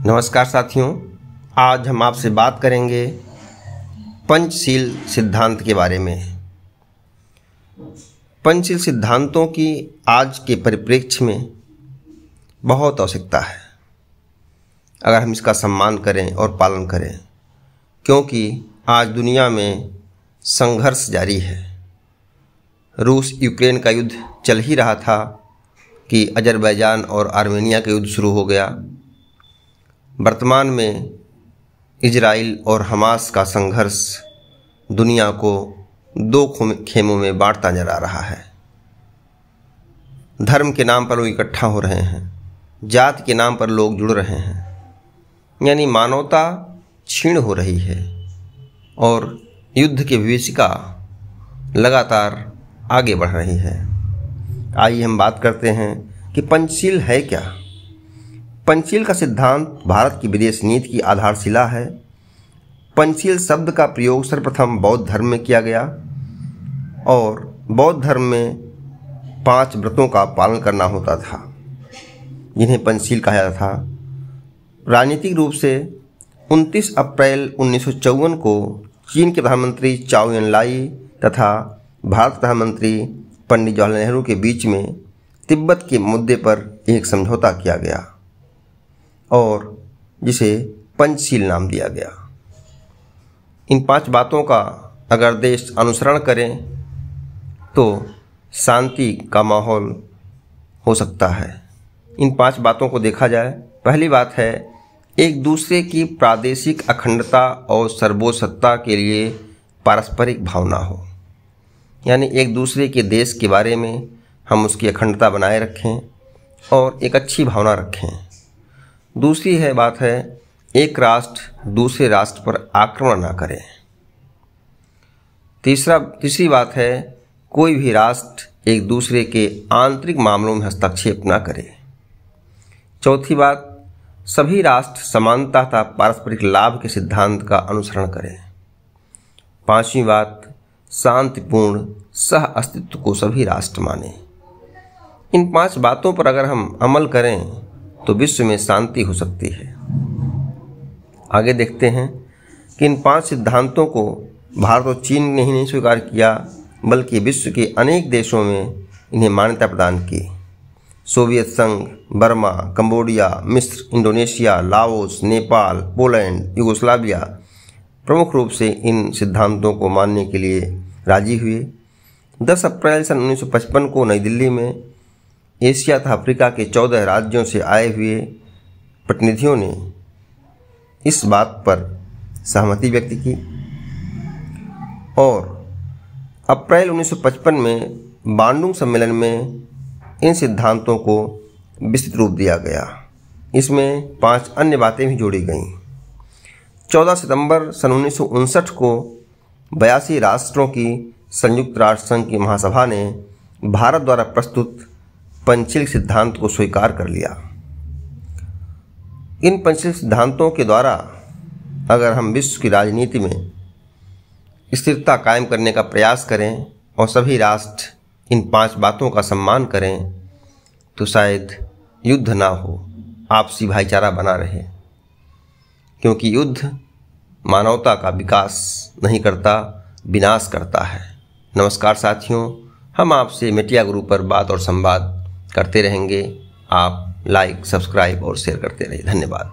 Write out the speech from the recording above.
नमस्कार साथियों, आज हम आपसे बात करेंगे पंचशील सिद्धांत के बारे में। पंचशील सिद्धांतों की आज के परिप्रेक्ष्य में बहुत आवश्यकता है अगर हम इसका सम्मान करें और पालन करें, क्योंकि आज दुनिया में संघर्ष जारी है। रूस यूक्रेन का युद्ध चल ही रहा था कि अजरबैजान और आर्मेनिया का युद्ध शुरू हो गया। वर्तमान में इजराइल और हमास का संघर्ष दुनिया को दो खेमों में बांटता नजर आ रहा है। धर्म के नाम पर लोग इकट्ठा हो रहे हैं, जाति के नाम पर लोग जुड़ रहे हैं, यानी मानवता क्षीण हो रही है और युद्ध की विभीषिका लगातार आगे बढ़ रही है। आइए हम बात करते हैं कि पंचशील है क्या। पंचशील का सिद्धांत भारत की विदेश नीति की आधारशिला है। पंचशील शब्द का प्रयोग सर्वप्रथम बौद्ध धर्म में किया गया और बौद्ध धर्म में 5 व्रतों का पालन करना होता था, जिन्हें पंचशील कहा जाता था। राजनीतिक रूप से 29 अप्रैल 1954 को चीन के प्रधानमंत्री चाओ एन-लाई तथा भारत प्रधानमंत्री पंडित जवाहरलाल नेहरू के बीच में तिब्बत के मुद्दे पर एक समझौता किया गया और जिसे पंचशील नाम दिया गया। इन 5 बातों का अगर देश अनुसरण करें तो शांति का माहौल हो सकता है। इन 5 बातों को देखा जाए, पहली बात है एक दूसरे की प्रादेशिक अखंडता और सर्वोच्चता के लिए पारस्परिक भावना हो, यानी एक दूसरे के देश के बारे में हम उसकी अखंडता बनाए रखें और एक अच्छी भावना रखें। दूसरी बात है एक राष्ट्र दूसरे राष्ट्र पर आक्रमण ना करे। तीसरी बात है कोई भी राष्ट्र एक दूसरे के आंतरिक मामलों में हस्तक्षेप ना करे। चौथी बात, सभी राष्ट्र समानता तथा पारस्परिक लाभ के सिद्धांत का अनुसरण करें। 5वीं बात, शांतिपूर्ण सह अस्तित्व को सभी राष्ट्र माने। इन 5 बातों पर अगर हम अमल करें तो विश्व में शांति हो सकती है। आगे देखते हैं कि इन 5 सिद्धांतों को भारत और चीन ने ही नहीं स्वीकार किया, बल्कि विश्व के अनेक देशों में इन्हें मान्यता प्रदान की। सोवियत संघ, बर्मा, कंबोडिया, मिस्र, Indonesia, Laos, Nepal, Poland, Yugoslavia प्रमुख रूप से इन सिद्धांतों को मानने के लिए राजी हुए। 10 अप्रैल सन 1955 को नई दिल्ली में एशिया तथा अफ्रीका के 14 राज्यों से आए हुए प्रतिनिधियों ने इस बात पर सहमति व्यक्त की और अप्रैल 1955 में बांडुंग सम्मेलन में इन सिद्धांतों को विस्तृत रूप दिया गया। इसमें 5 अन्य बातें भी जोड़ी गईं। 14 सितंबर सन 1959 को 82 राष्ट्रों की संयुक्त राष्ट्र संघ की महासभा ने भारत द्वारा प्रस्तुत पंचशील सिद्धांत को स्वीकार कर लिया। इन पंचशील सिद्धांतों के द्वारा अगर हम विश्व की राजनीति में स्थिरता कायम करने का प्रयास करें और सभी राष्ट्र इन 5 बातों का सम्मान करें तो शायद युद्ध ना हो, आपसी भाईचारा बना रहे, क्योंकि युद्ध मानवता का विकास नहीं करता, विनाश करता है। नमस्कार साथियों, हम आपसे मीडिया गुरु पर बात और संवाद करते रहेंगे। आप लाइक, सब्सक्राइब और शेयर करते रहिए। धन्यवाद।